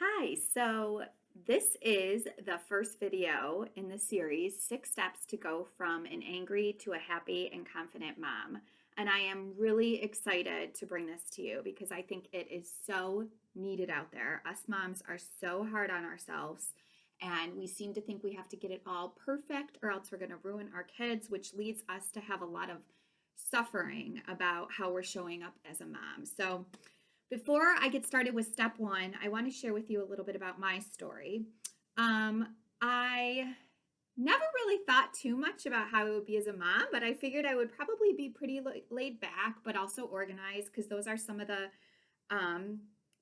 Hi, so this is the first video in the series, 6 Steps to Go from an Angry to a Happy and Confident Mom. And I am really excited to bring this to you because I think it is so needed out there. Us moms are so hard on ourselves, and we seem to think we have to get it all perfect or else we're going to ruin our kids, which leads us to have a lot of suffering about how we're showing up as a mom. So, before I get started with step one, I want to share with you a little bit about my story. I never really thought too much about how it would be as a mom, but I figured I would probably be pretty laid back, but also organized because those are some of the um,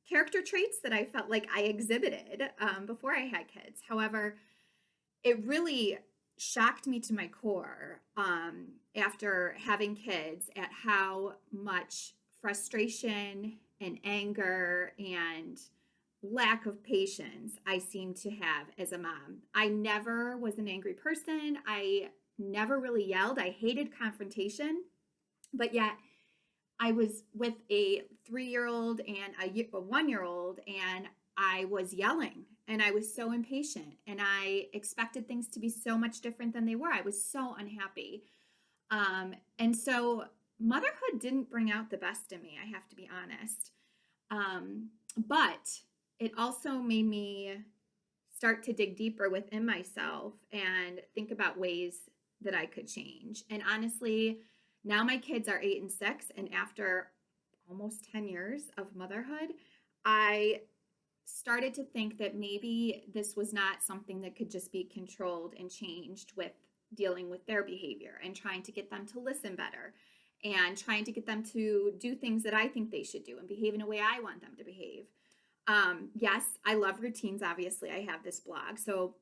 character traits that I felt like I exhibited before I had kids. However, it really shocked me to my core after having kids at how much frustration and anger and lack of patience I seem to have as a mom. I never was an angry person. I never really yelled. I hated confrontation, but yet I was with a 3 year old and a 1 year old, and I was yelling and I was so impatient and I expected things to be so much different than they were. I was so unhappy. And so motherhood didn't bring out the best in me, I have to be honest. But it also made me start to dig deeper within myself and think about ways that I could change. And honestly, now my kids are 8 and 6, and after almost 10 years of motherhood, I started to think that maybe this was not something that could just be controlled and changed with dealing with their behavior and trying to get them to listen better and trying to get them to do things that I think they should do and behave in a way I want them to behave. Yes, I love routines. Obviously, I have this blog. So,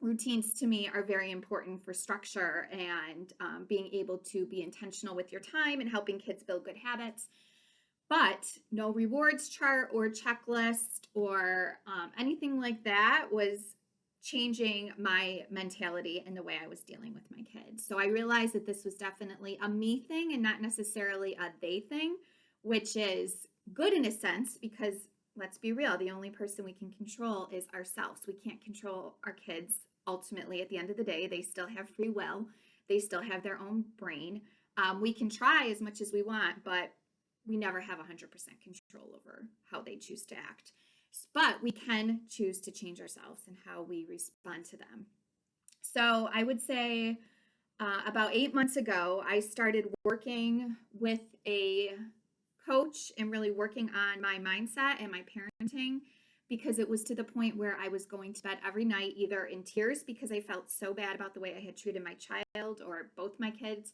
routines to me are very important for structure and being able to be intentional with your time and helping kids build good habits. But no rewards chart or checklist or anything like that was changing my mentality and the way I was dealing with my kids. So I realized that this was definitely a me thing and not necessarily a they thing, which is good in a sense because let's be real, the only person we can control is ourselves. We can't control our kids ultimately at the end of the day. They still have free will, they still have their own brain. We can try as much as we want, but we never have 100% control over how they choose to act. But we can choose to change ourselves and how we respond to them. So I would say about 8 months ago, I started working with a coach and really working on my mindset and my parenting because it was to the point where I was going to bed every night either in tears because I felt so bad about the way I had treated my child or both my kids.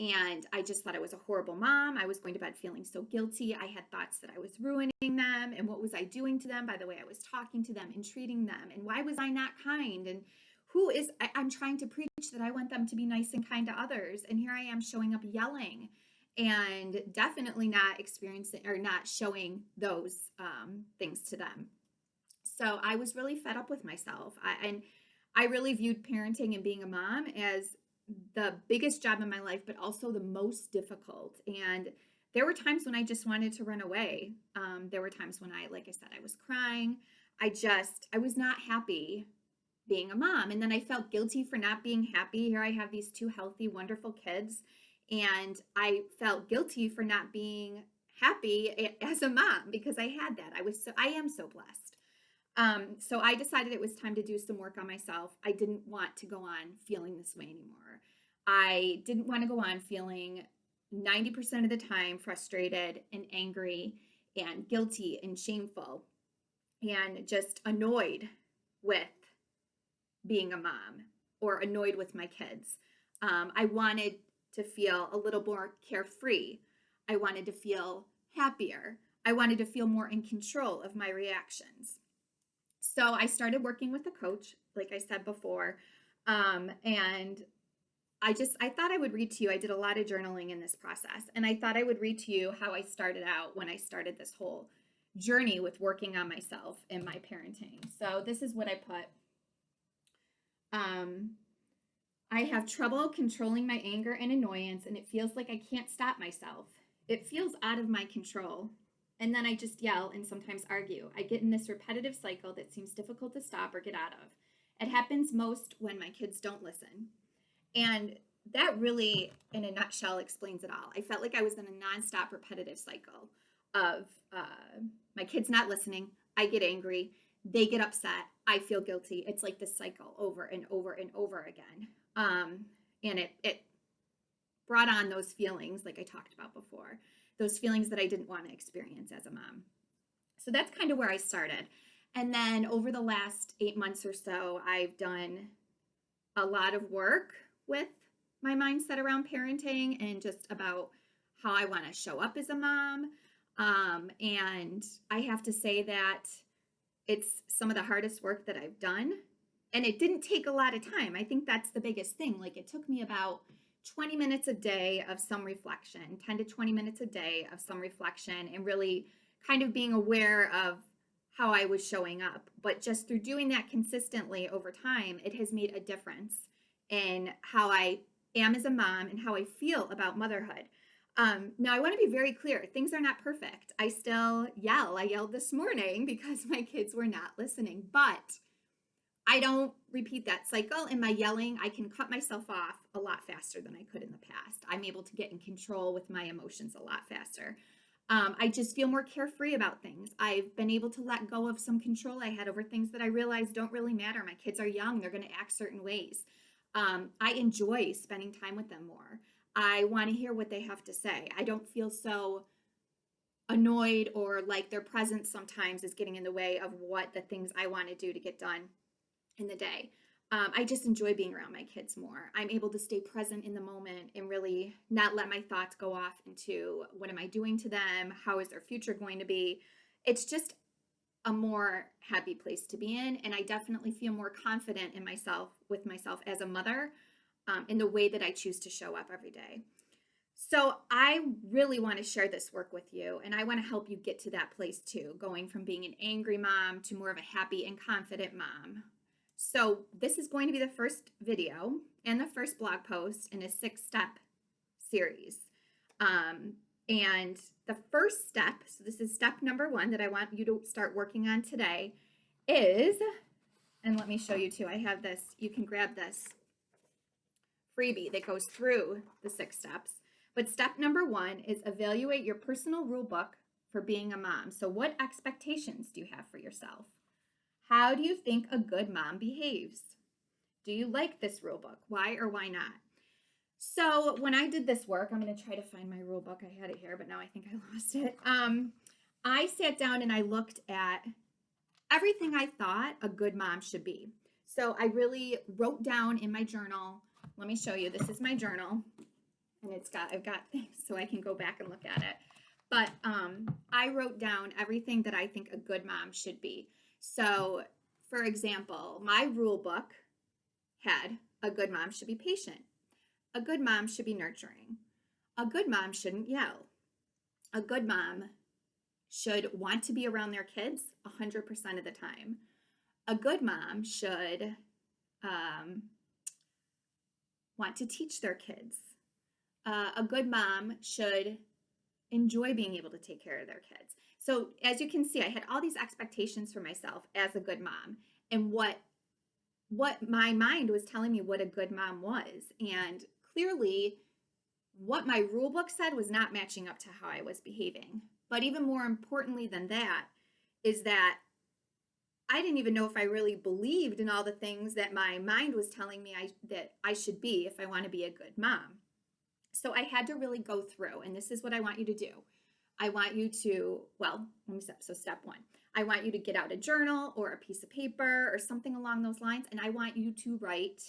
And I just thought I was a horrible mom. I was going to bed feeling so guilty. I had thoughts that I was ruining them. And what was I doing to them by the way I was talking to them and treating them? And why was I not kind? And I'm trying to preach that I want them to be nice and kind to others. And here I am showing up yelling and definitely not experiencing or not showing those things to them. So I was really fed up with myself. And I really viewed parenting and being a mom as the biggest job in my life, but also the most difficult. And there were times when I just wanted to run away. There were times when like I said, I was crying. I was not happy being a mom. And then I felt guilty for not being happy. Here I have these two healthy, wonderful kids. And I felt guilty for not being happy as a mom because I had that. I am so blessed. So I decided it was time to do some work on myself. I didn't want to go on feeling this way anymore. I didn't want to go on feeling 90% of the time frustrated and angry and guilty and shameful and just annoyed with being a mom or annoyed with my kids. I wanted to feel a little more carefree. I wanted to feel happier. I wanted to feel more in control of my reactions. So I started working with a coach, like I said before, and I thought I would read to you. I did a lot of journaling in this process, and I thought I would read to you how I started out when I started this whole journey with working on myself and my parenting. So this is what I put. I have trouble controlling my anger and annoyance, and it feels like I can't stop myself. It feels out of my control, And then I just yell and sometimes argue. I get in this repetitive cycle that seems difficult to stop or get out of. It happens most when my kids don't listen. And that really, in a nutshell, explains it all. I felt like I was in a nonstop repetitive cycle of my kids not listening. I get angry. They get upset. I feel guilty. It's like this cycle over and over and over again. And it brought on those feelings, like I talked about before, those feelings that I didn't want to experience as a mom. So that's kind of where I started. And then over the last 8 months or so, I've done a lot of work with my mindset around parenting and just about how I want to show up as a mom. And I have to say that it's some of the hardest work that I've done. And it didn't take a lot of time. I think that's the biggest thing. Like, it took me about 20 minutes a day of some reflection, 10 to 20 minutes a day of some reflection, and really kind of being aware of how I was showing up. But just through doing that consistently over time, it has made a difference in how I am as a mom and how I feel about motherhood. Now, I want to be very clear. Things are not perfect. I still yell. I yelled this morning because my kids were not listening, but I don't repeat that cycle. In my yelling, I can cut myself off a lot faster than I could in the past. I'm able to get in control with my emotions a lot faster. I just feel more carefree about things. I've been able to let go of some control I had over things that I realized don't really matter. My kids are young. They're going to act certain ways. I enjoy spending time with them more. I want to hear what they have to say. I don't feel so annoyed or like their presence sometimes is getting in the way of what the things I want to do to get done in the day. I just enjoy being around my kids more. I'm able to stay present in the moment and really not let my thoughts go off into what am I doing to them? How is their future going to be? It's just a more happy place to be in. And I definitely feel more confident in myself, with myself as a mother, in the way that I choose to show up every day. So I really want to share this work with you, and I want to help you get to that place too, going from being an angry mom to more of a happy and confident mom. So this is going to be the first video and the first blog post in a 6-step series. And the first step, so this is step number 1 that I want you to start working on today is, and let me show you too, I have this, you can grab this freebie that goes through the 6 steps. But step number 1 is evaluate your personal rule book for being a mom. So what expectations do you have for yourself? How do you think a good mom behaves? Do you like this rule book? Why or why not? So when I did this work, I'm going to try to find my rule book. I had it here, but now I think I lost it. I sat down and I looked at everything I thought a good mom should be. So I really wrote down in my journal. Let me show you. This is my journal, and I've got things so I can go back and look at it. But I wrote down everything that I think a good mom should be. So, for example, my rule book had a good mom should be patient. A good mom should be nurturing. A good mom shouldn't yell. A good mom should want to be around their kids 100% of the time. A good mom should want to teach their kids. A good mom should enjoy being able to take care of their kids. So as you can see, I had all these expectations for myself as a good mom, and what my mind was telling me what a good mom was. And clearly what my rule book said was not matching up to how I was behaving. But even more importantly than that is that I didn't even know if I really believed in all the things that my mind was telling me that I should be if I want to be a good mom. So I had to really go through, and this is what I want you to do. I want you to, step 1. I want you to get out a journal or a piece of paper or something along those lines, and I want you to write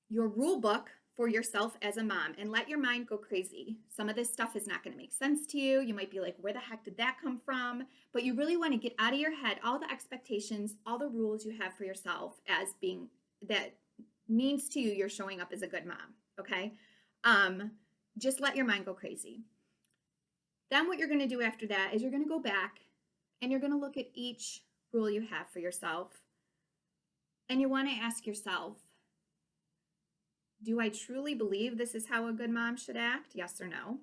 your rule book for yourself as a mom and let your mind go crazy. Some of this stuff is not going to make sense to you. You might be like, where the heck did that come from? But you really want to get out of your head all the expectations, all the rules you have for yourself as being, that means to you you're showing up as a good mom, okay? Just let your mind go crazy. Then what you're going to do after that is you're going to go back and you're going to look at each rule you have for yourself. And you want to ask yourself, do I truly believe this is how a good mom should act? Yes or no?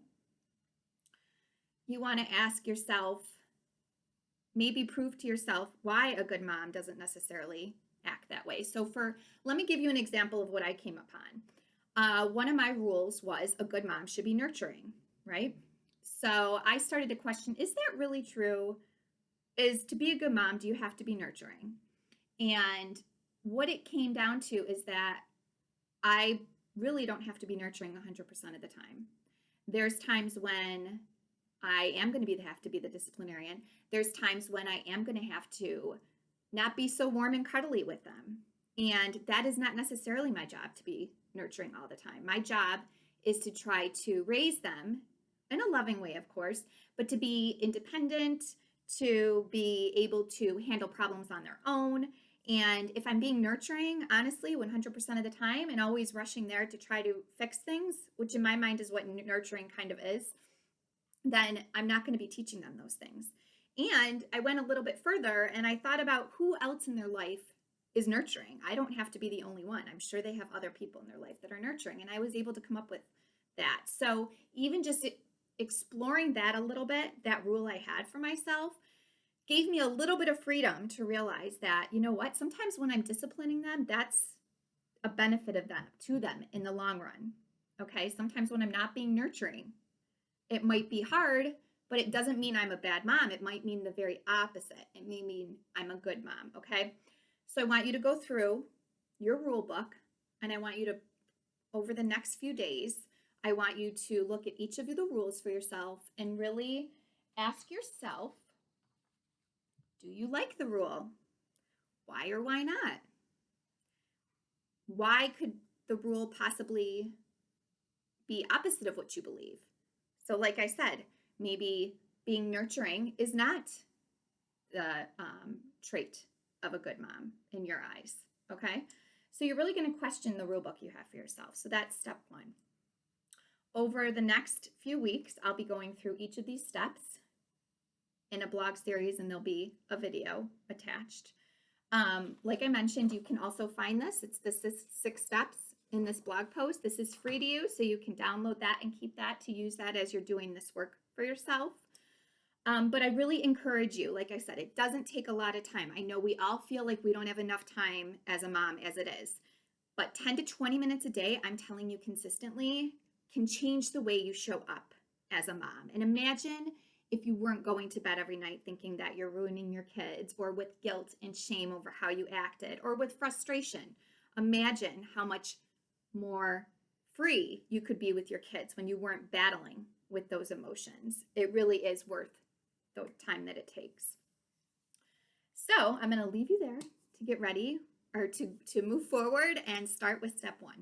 you want to ask yourself, maybe prove to yourself why a good mom doesn't necessarily act that way. So let me give you an example of what I came upon. One of my rules was a good mom should be nurturing, right? So I started to question, is that really true? Is to be a good mom, do you have to be nurturing? And what it came down to is that I really don't have to be nurturing 100% of the time. There's times when I am going to have to be the disciplinarian. There's times when I am going to have to not be so warm and cuddly with them. And that is not necessarily my job to be nurturing all the time. My job is to try to raise them in a loving way, of course, but to be independent, to be able to handle problems on their own. And if I'm being nurturing, honestly, 100% of the time and always rushing there to try to fix things, which in my mind is what nurturing kind of is, then I'm not going to be teaching them those things. And I went a little bit further and I thought about who else in their life is nurturing. I don't have to be the only one. I'm sure they have other people in their life that are nurturing. And I was able to come up with that. So even just exploring that a little bit, that rule I had for myself, gave me a little bit of freedom to realize that, you know what, sometimes when I'm disciplining them, that's a benefit of them to them in the long run. Okay. Sometimes when I'm not being nurturing, it might be hard, but it doesn't mean I'm a bad mom. It might mean the very opposite. It may mean I'm a good mom. Okay. So I want you to go through your rule book and I want you to, over the next few days, I want you to look at each of the rules for yourself and really ask yourself, do you like the rule? Why or why not? Why could the rule possibly be opposite of what you believe? So like I said, maybe being nurturing is not the trait of a good mom in your eyes, okay? So you're really going to question the rule book you have for yourself. So that's step one. Over the next few weeks, I'll be going through each of these steps in a blog series, and there'll be a video attached. Like I mentioned, you can also find this. It's the 6 steps in this blog post. This is free to you, so you can download that and keep that to use that as you're doing this work for yourself. But I really encourage you, like I said, it doesn't take a lot of time. I know we all feel like we don't have enough time as a mom as it is, but 10 to 20 minutes a day, I'm telling you consistently, can change the way you show up as a mom. And imagine if you weren't going to bed every night thinking that you're ruining your kids, or with guilt and shame over how you acted, or with frustration. Imagine how much more free you could be with your kids when you weren't battling with those emotions. It really is worth the time that it takes. So I'm going to leave you there to get ready or to move forward and start with step 1.